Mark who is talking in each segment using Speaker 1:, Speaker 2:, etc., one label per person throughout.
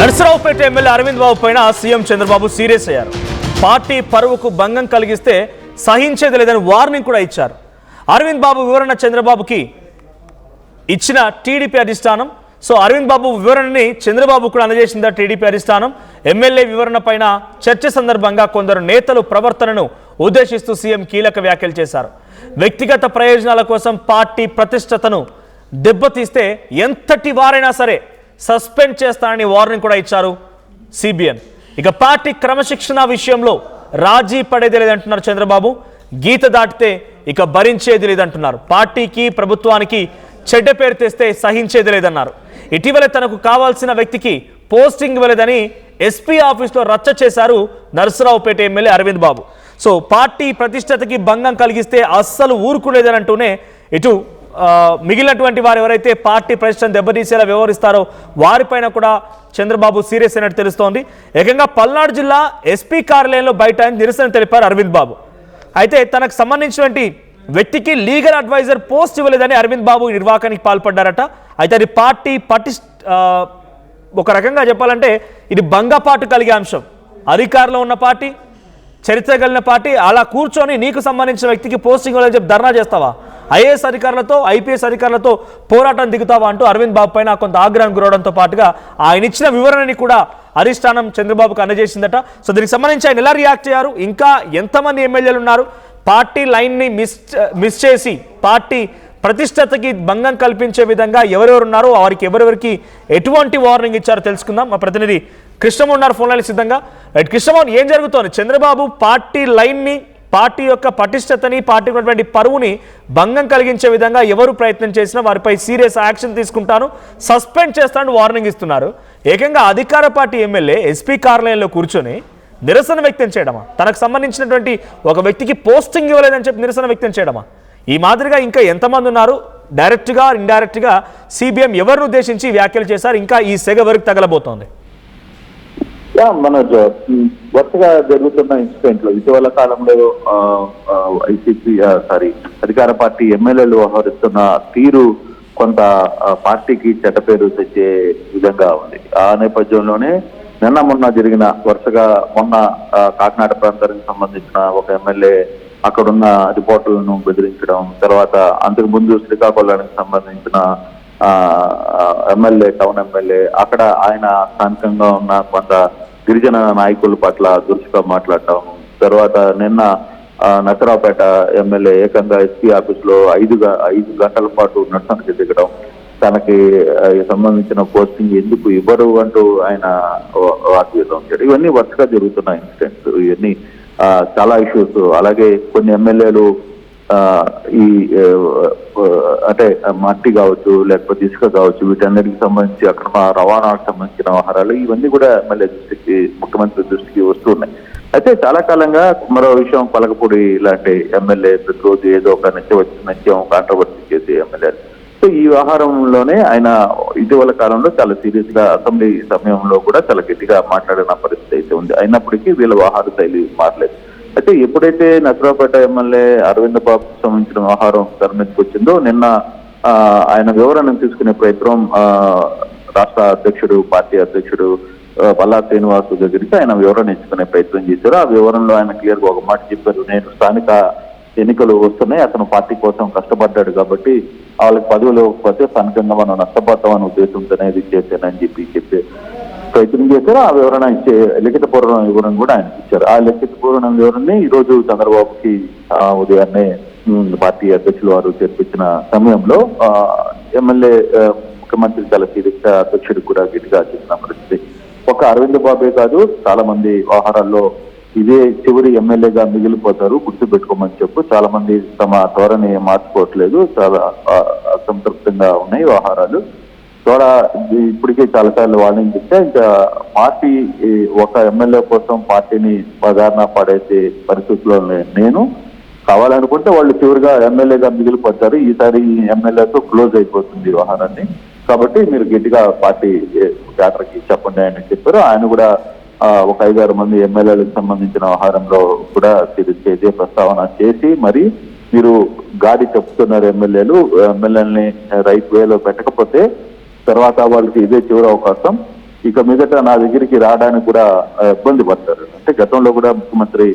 Speaker 1: Narasaraopet MLA Arvind బాబు పైన CM Chandrababu serious అయ్యారు. Party పరువుకు భంగం కలిగిస్తే సహించేది లేదని వార్నింగ్ కూడా ఇచ్చారు. అరవింద్ బాబు వివరణ చంద్రబాబుకి ఇచ్చిన టీడీపీ అధిష్టానం. సో అరవింద్ బాబు వివరణని చంద్రబాబు కూడా అందజేసిందా టీడీపీ అధిష్టానం. ఎమ్మెల్యే వివరణ పైన చర్చ సందర్భంగా కొందరు నేతలు ప్రవర్తనను ఉద్దేశిస్తూ సీఎం కీలక వ్యాఖ్యలు చేశారు. వ్యక్తిగత ప్రయోజనాల కోసం పార్టీ ప్రతిష్టతను దెబ్బతీస్తే ఎంతటి వారైనా సరే సస్పెండ్ చేస్తానని వార్నింగ్ కూడా ఇచ్చారు సిబిఎన్. ఇక పార్టీ క్రమశిక్షణ విషయంలో రాజీ పడేది లేదంటున్నారు చంద్రబాబు. గీత దాటితే ఇక భరించేది లేదంటున్నారు. పార్టీకి ప్రభుత్వానికి చెడ్డ పేరు తెస్తే సహించేది లేదన్నారు. ఇటీవల తనకు కావాల్సిన వ్యక్తికి పోస్టింగ్ ఇవ్వలేదని ఎస్పీ ఆఫీస్లో రచ్చ చేశారు నర్సరావుపేట ఎమ్మెల్యే అరవింద్ బాబు. సో పార్టీ ప్రతిష్టతకి భంగం కలిగిస్తే అస్సలు ఊరుకునేదని అంటూనే ఇటు మిగిలినటువంటి వారు ఎవరైతే పార్టీ ప్రతిష్టను దెబ్బతీసేలా వ్యవహరిస్తారో వారిపైన కూడా చంద్రబాబు సీరియస్ అయినట్టు తెలుస్తోంది. ఏకంగా పల్నాడు జిల్లా ఎస్పీ కార్యాలయంలో బయట నిరసన తెలిపారు అరవింద్ బాబు. అయితే తనకు సంబంధించినటువంటి వ్యక్తికి లీగల్ అడ్వైజర్ పోస్ట్ ఇవ్వలేదని అరవింద్ బాబు నిర్వాకానికి పాల్పడ్డారట. అయితే అది పార్టీ ఒక రకంగా చెప్పాలంటే ఇది భంగపాటు కలిగే అంశం. అధికారంలో ఉన్న పార్టీ, చరిత్ర కలిగిన పార్టీ అలా కూర్చొని నీకు సంబంధించిన వ్యక్తికి పోస్టింగ్ ఇవ్వాలని చెప్పి ధర్నా చేస్తావా, ఐఏఎస్ అధికారులతో ఐపీఎస్ అధికారులతో పోరాటం దిగుతావా అంటూ అరవింద్ బాబు పైన కొంత ఆగ్రహం గురవడంతో పాటుగా ఆయన ఇచ్చిన వివరణని కూడా అధిష్టానం చంద్రబాబుకు అందజేసిందట. సో దీనికి సంబంధించి ఆయన ఎలా రియాక్ట్ అయ్యారు, ఇంకా ఎంతమంది ఎమ్మెల్యేలు ఉన్నారు, పార్టీ లైన్ని మిస్ చేసి పార్టీ ప్రతిష్టతకి భంగం కల్పించే విధంగా ఎవరెవరు ఉన్నారో వారికి ఎవరెవరికి ఎటువంటి వార్నింగ్ ఇచ్చారో తెలుసుకుందాం. మా ప్రతినిధి కృష్ణమోహన్ ఉన్నారు ఫోన్ లైన్ సిద్ధంగా. రైట్ కృష్ణమోహన్, ఏం జరుగుతోంది? చంద్రబాబు పార్టీ లైన్ని, పార్టీ యొక్క పటిష్టతని, పార్టీ ఉన్నటువంటి పరువుని భంగం కలిగించే విధంగా ఎవరు ప్రయత్నం చేసినా వారిపై సీరియస్ యాక్షన్ తీసుకుంటాను, సస్పెండ్ చేస్తానని వార్నింగ్ ఇస్తున్నారు. ఏకంగా అధికార పార్టీ ఎమ్మెల్యే ఎస్పీ కార్యాలయంలో కూర్చొని నిరసన వ్యక్తం చేయడమా, తనకు సంబంధించినటువంటి ఒక వ్యక్తికి పోస్టింగ్ ఇవ్వలేదని చెప్పి నిరసన వ్యక్తం చేయడమా? ఈ మాదిరిగా ఇంకా ఎంతమంది ఉన్నారు? డైరెక్ట్గా ఇండైరెక్ట్గా సిబిఎం ఎవరిని ఉద్దేశించి వ్యాఖ్యలు చేశారు? ఇంకా ఈ సెగ ఎవరికి తగలబోతోంది?
Speaker 2: మనోజ్, వరుసగా జరుగుతున్న ఇన్సిడెంట్లు ఇటీవల కాలంలో అధికార పార్టీ ఎమ్మెల్యేలు వ్యవహరిస్తున్న తీరు కొంత పార్టీకి చెడ్డ పేరు తెచ్చే విధంగా ఉంది. ఆ నేపథ్యంలోనే మొన్న జరిగిన వరుసగా కాకినాడ ప్రాంతానికి సంబంధించిన ఒక ఎమ్మెల్యే అక్కడున్న రిపోర్టర్లను బెదిరించడం, తర్వాత అంతకు ముందు శ్రీకాకుళానికి సంబంధించిన ఎమ్మెల్యే, టౌన్ ఎమ్మెల్యే, అక్కడ ఆయన స్థానికంగా ఉన్న కొంత గిరిజన నాయకుల పట్ల దురుసుగా మాట్లాడటం, తర్వాత నిన్న నర్సరావుపేట ఎమ్మెల్యే ఏకంగా ఎస్పీ ఆఫీస్ లో 5 గంటల పాటు నర్సనకి దిగడం, తనకి సంబంధించిన పోస్టింగ్ ఎందుకు ఇవ్వరు అంటూ ఆయన వాగ్వేదం చేయడం, ఇవన్నీ వరుసగా జరుగుతున్న ఇన్సిడెంట్స్. ఇవన్నీ చాలా ఇష్యూస్. అలాగే కొన్ని ఎమ్మెల్యేలు ఈ అంటే మట్టి కావచ్చు, లేకపోతే ఇసుక కావచ్చు, వీటన్నిటికి సంబంధించి అక్రమ రవాణాకు సంబంధించిన వ్యవహారాలు ఇవన్నీ కూడా ఎమ్మెల్యే దృష్టికి, ముఖ్యమంత్రి దృష్టికి వస్తున్నాయి. అయితే చాలా కాలంగా మరో విషయం, పలకపూడి లాంటి ఎమ్మెల్యే ప్రతిరోజు ఏదో ఒక నిత్యం కాంట్రవర్సీ చేసే ఎమ్మెల్యే. సో ఈ వ్యవహారంలోనే ఆయన ఇటీవల కాలంలో చాలా సీరియస్ గా అసెంబ్లీ సమయంలో కూడా చాలా గట్టిగా మాట్లాడిన పరిస్థితి అయితే ఉంది. అయినప్పటికీ వీళ్ళ వ్యవహార శైలి మారలేదు. అయితే ఎప్పుడైతే నర్సరావుపేట ఎమ్మెల్యే అరవింద్ బాబుకు సంబంధించిన వ్యవహారం తెర మీదకి వచ్చిందో, నిన్న ఆయన వివరణ తీసుకునే ప్రయత్నం రాష్ట్ర అధ్యక్షుడు, పార్టీ అధ్యక్షుడు పల్లా శ్రీనివాసు దగ్గరికి ఆయన వివరణ ఇచ్చుకునే ప్రయత్నం చేశారు. ఆ వివరణలో ఆయన క్లియర్ గా ఒక మాట చెప్పారు, నేను స్థానిక ఎన్నికలు వస్తున్నాయి, అతను పార్టీ కోసం కష్టపడ్డాడు కాబట్టి వాళ్ళకి పదవులు ఇవ్వకపోతే స్థానికంగా మనం నష్టపోతామని ఉద్దేశంతోనే ఇది చేశానని చెప్పే ప్రయత్నం చేశారు. ఆ వివరణ ఇచ్చే లిఖితపూర్వ వివరణ కూడా ఆయన ఇచ్చారు. ఆ లిఖితపూర్వ వివరణని ఈ రోజు చంద్రబాబుకి ఉదయాన్నే పార్టీ అధ్యక్షులు వారు చేర్పించిన సమయంలో ఎమ్మెల్యే ముఖ్యమంత్రి చాలా సీరియస్ అధ్యక్షుడికి కూడా గట్టిగా చెప్పిన పరిస్థితి. ఒక అరవింద్ బాబే కాదు, చాలా మంది వ్యవహారాల్లో ఇదే చివరి ఎమ్మెల్యేగా మిగిలిపోతారు, గుర్తుపెట్టుకోమని చెప్పు. చాలా మంది తమ ధోరణి మార్చుకోవట్లేదు, చాలా అసంతృప్తంగా ఉన్నాయి వ్యవహారాలు. ద్వారా ఇప్పటికే చాలాసార్లు వార్నింగ్ ఇస్తే ఇంకా పార్టీ ఒక ఎమ్మెల్యే కోసం పార్టీని బదారణ పడేసే పరిస్థితుల్లో నేను కావాలనుకుంటే వాళ్ళు చివరిగా ఎమ్మెల్యేగా మిగిలిపోతారు, ఈసారి ఎమ్మెల్యేతో క్లోజ్ అయిపోతుంది వ్యవహారాన్ని, కాబట్టి మీరు గట్టిగా పార్టీ క్యాడర్కి చెప్పండి అని చెప్పారు. ఆయన కూడా ఒక 5-6 మంది ఎమ్మెల్యేలకు సంబంధించిన వ్యవహారంలో కూడా ఇదే ప్రస్తావన చేసి, మరి మీరు గాడి చెప్తున్నారు ఎమ్మెల్యేలని రైట్ వేలో పెట్టకపోతే తర్వాత వాళ్ళకి ఇదే చివరి అవకాశం, ఇక మీదట నా దగ్గరికి రావడానికి కూడా ఇబ్బంది పడతారు. అంటే గతంలో కూడా ముఖ్యమంత్రి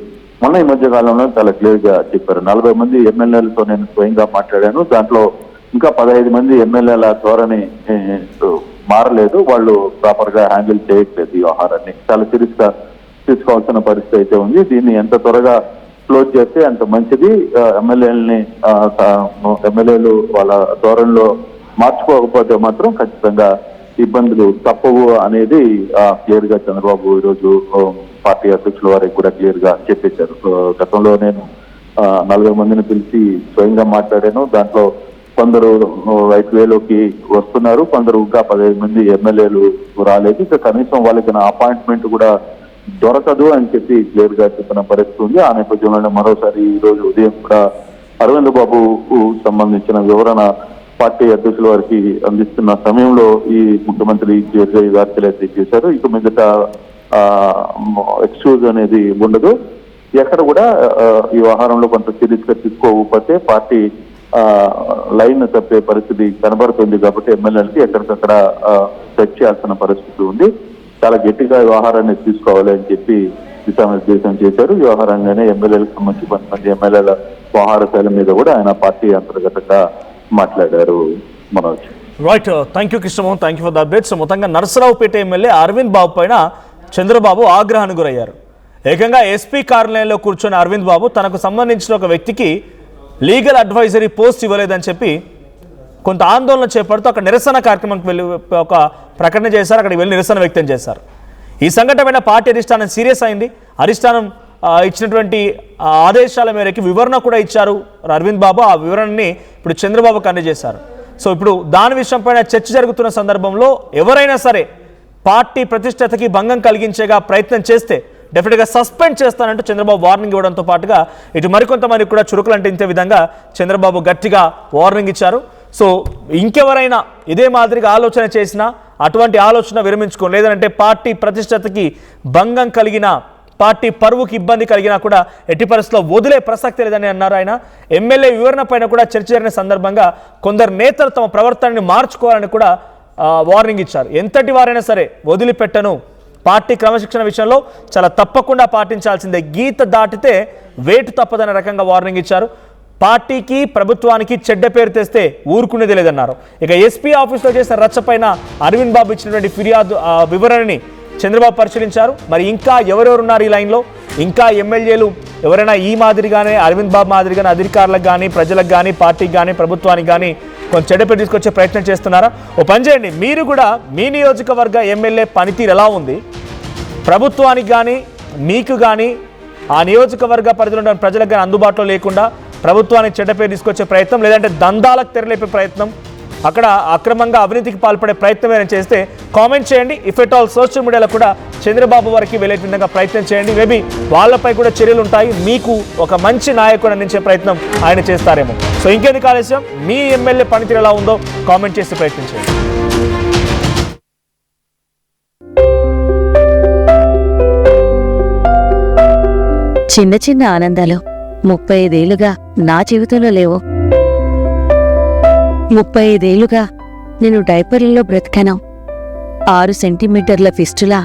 Speaker 2: మొన్న ఈ మధ్య కాలంలో చాలా క్లియర్ గా చెప్పారు. 40 మంది ఎమ్మెల్యేలతో నేను స్వయంగా మాట్లాడాను, దాంట్లో ఇంకా 15 మంది ఎమ్మెల్యేల ధోరణి మారలేదు, వాళ్ళు ప్రాపర్ గా హ్యాండిల్ చేయట్లేదు ఈ వ్యవహారాన్ని, చాలా సీరియస్ గా తీసుకోవాల్సిన పరిస్థితి అయితే ఉంది. దీన్ని ఎంత త్వరగా క్లోజ్ చేస్తే అంత మంచిది. ఎమ్మెల్యేలు వాళ్ళ ధోరణిలో మార్చుకోకపోతే మాత్రం ఖచ్చితంగా ఇబ్బందులు తప్పవు అనేది క్లియర్ గా చంద్రబాబు ఈరోజు పార్టీ అధ్యక్షుల వారికి కూడా క్లియర్ గా చెప్పేశారు. గతంలో నేను 40 మందిని పిలిచి స్వయంగా మాట్లాడాను, దాంట్లో కొందరు రైట్ వేలోకి వస్తున్నారు, కొందరు ఇంకా 15 మంది ఎమ్మెల్యేలు రాలేదు, ఇక కనీసం వాళ్ళకి నా అపాయింట్మెంట్ కూడా దొరకదు అని చెప్పి క్లియర్ గా చెప్పిన పరిస్థితి ఉంది. ఆ నేపథ్యంలోనే మరోసారి ఈ రోజు ఉదయం కూడా అరవింద్ బాబు సంబంధించిన వివరణ పార్టీ అధ్యక్షుల వారికి అందిస్తున్న సమయంలో ఈ ముఖ్యమంత్రి క్లియర్ గా ఈ వ్యాఖ్యలు అయితే చేశారు. ఇక మీదట ఎక్స్క్యూజ్ అనేది ఉండదు, ఎక్కడ కూడా ఈ వ్యవహారంలో కొంత సీరియస్ గా తీసుకోకపోతే పార్టీ లైన్ తప్పే పరిస్థితి కనబడుతుంది. కాబట్టి ఎమ్మెల్యేలకి ఎక్కడికక్కడ సెట్ చేయాల్సిన పరిస్థితి ఉంది, చాలా గట్టిగా వ్యవహారాన్ని తీసుకోవాలి అని చెప్పి దిశానిర్దేశం చేశారు. వ్యవహారంగానే ఎమ్మెల్యేలకు సంబంధించి కొంతమంది ఎమ్మెల్యేల వ్యవహార శైలి మీద కూడా ఆయన పార్టీ అంతర్గతంగా మాట్లాడారు. Manoj,
Speaker 1: right, thank you Krishnamohan, thank you for the updates. మొత్తంగా నరసరావుపేట ఎమ్మెల్యే అరవింద్ బాబు పైన చంద్రబాబు ఆగ్రహానికి గురయ్యారు. ఏకంగా ఎస్పీ కార్యాలయంలో కూర్చొని అరవింద్ బాబు తనకు సంబంధించిన ఒక వ్యక్తికి లీగల్ అడ్వైజరీ పోస్ట్ ఇవ్వలేదని చెప్పి కొంత ఆందోళన చేపడుతూ అక్కడ నిరసన కార్యక్రమానికి వెళ్ళి ఒక ప్రకటన చేశారు, అక్కడికి వెళ్ళి నిరసన వ్యక్తం చేశారు. ఈ సంఘటన పార్టీ అధిష్టానం సీరియస్ అయింది. అధిష్టానం ఇచ్చినటువంటి ఆదేశాల మేరకు వివరణ కూడా ఇచ్చారు అరవింద్ బాబు. ఆ వివరణని ఇప్పుడు చంద్రబాబుకు అందజేశారు. సో ఇప్పుడు దాని విషయంపైన చర్చ జరుగుతున్న సందర్భంలో ఎవరైనా సరే పార్టీ ప్రతిష్టతకి భంగం కలిగించేగా ప్రయత్నం చేస్తే డెఫినెట్గా సస్పెండ్ చేస్తానంటూ చంద్రబాబు వార్నింగ్ ఇవ్వడంతో పాటుగా ఇటు మరికొంతమందికి కూడా చురుకులు అంటించే విధంగా చంద్రబాబు గట్టిగా వార్నింగ్ ఇచ్చారు. సో ఇంకెవరైనా ఇదే మాదిరిగా ఆలోచన చేసినా అటువంటి ఆలోచన విరమించుకోండి, లేదంటే పార్టీ ప్రతిష్టతకి భంగం కలిగిన, పార్టీ పరువుకి ఇబ్బంది కలిగినా కూడా ఎట్టి పరిస్థితుల్లో వదిలే ప్రసక్తి లేదని అన్నారు ఆయన. ఎమ్మెల్యే వివరణ పైన కూడా చర్చ జరిగిన సందర్భంగా కొందరు నేతలు తమ ప్రవర్తనని మార్చుకోవాలని కూడా వార్నింగ్ ఇచ్చారు. ఎంతటి వారైనా సరే వదిలిపెట్టను, పార్టీ క్రమశిక్షణ విషయంలో చాలా తప్పకుండా పాటించాల్సిందే, గీత దాటితే వేటు తప్పదనే రకంగా వార్నింగ్ ఇచ్చారు. పార్టీకి ప్రభుత్వానికి చెడ్డ పేరు తెస్తే ఊరుకునేది లేదన్నారు. ఇక ఎస్పీ ఆఫీస్లో చేసిన రచ్చపైన అరవింద్ బాబు ఇచ్చినటువంటి ఫిర్యాదు వివరణని చంద్రబాబు పరిశీలించారు. మరి ఇంకా ఎవరెవరు ఉన్నారు ఈ లైన్లో, ఇంకా ఎమ్మెల్యేలు ఎవరైనా ఈ మాదిరిగానే అరవింద్ బాబు మాదిరిగానే అధికారులకు కానీ, ప్రజలకు కానీ, పార్టీకి కానీ, ప్రభుత్వానికి కానీ కొంచెం చెడ్డ పేరు తీసుకొచ్చే ప్రయత్నం చేస్తున్నారా? ఓ పని చేయండి, మీరు కూడా మీ నియోజకవర్గ ఎమ్మెల్యే పనితీరు ఎలా ఉంది, ప్రభుత్వానికి కానీ మీకు కానీ ఆ నియోజకవర్గ పరిధిలో ఉన్న ప్రజలకు కానీ అందుబాటులో లేకుండా ప్రభుత్వానికి చెడ్డ పేరు తీసుకొచ్చే ప్రయత్నం, లేదంటే దందాలకు తెరలేపే ప్రయత్నం, అక్కడ అక్రమంగా అవినీతికి పాల్పడే ప్రయత్నం ఏమైనా చేస్తే కామెంట్ చేయండి. ఇఫ్ ఎట్ ఆల్ సోషల్ మీడియాలో కూడా చంద్రబాబు వారికి వెళ్ళే విధంగా ప్రయత్నం చేయండి. మేబీ వాళ్ళపై కూడా చర్యలు ఉంటాయి, మీకు ఒక మంచి నాయకుడు అందించే ప్రయత్నం ఆయన చేస్తారేమో. సో ఇంకెందుకు ఆలస్యం, మీ ఎమ్మెల్యే పనితీరు ఎలా ఉందో కామెంట్ చేసి ప్రయత్నం చేయండి.
Speaker 3: చిన్న చిన్న ఆనందాలు 35 ఏళ్లుగా నా జీవితంలో లేవు. 35 ఏళ్లుగా నేను డైపర్లలో బ్రతికాను. 6 సెంటీమీటర్ల ఫిస్టులా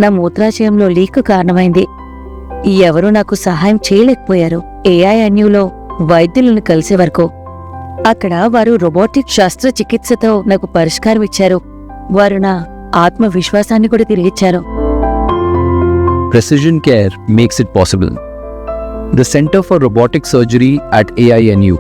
Speaker 3: నా మూత్రాశయంలో లీకు కారణమైంది. ఎవరూ నాకు సహాయం చేయలేకపోయారు. ఏఐఎన్యూలో వైద్యులను కలిసే వరకు అక్కడ వారు రోబోటిక్ శస్త్రచికిత్సతో నాకు పరిష్కారం ఇచ్చారు. వారు నా ఆత్మవిశ్వాసాన్ని కూడా తిరిగిచ్చారు.
Speaker 4: Precision Care makes it possible. The Center for Robotic Surgery at AINU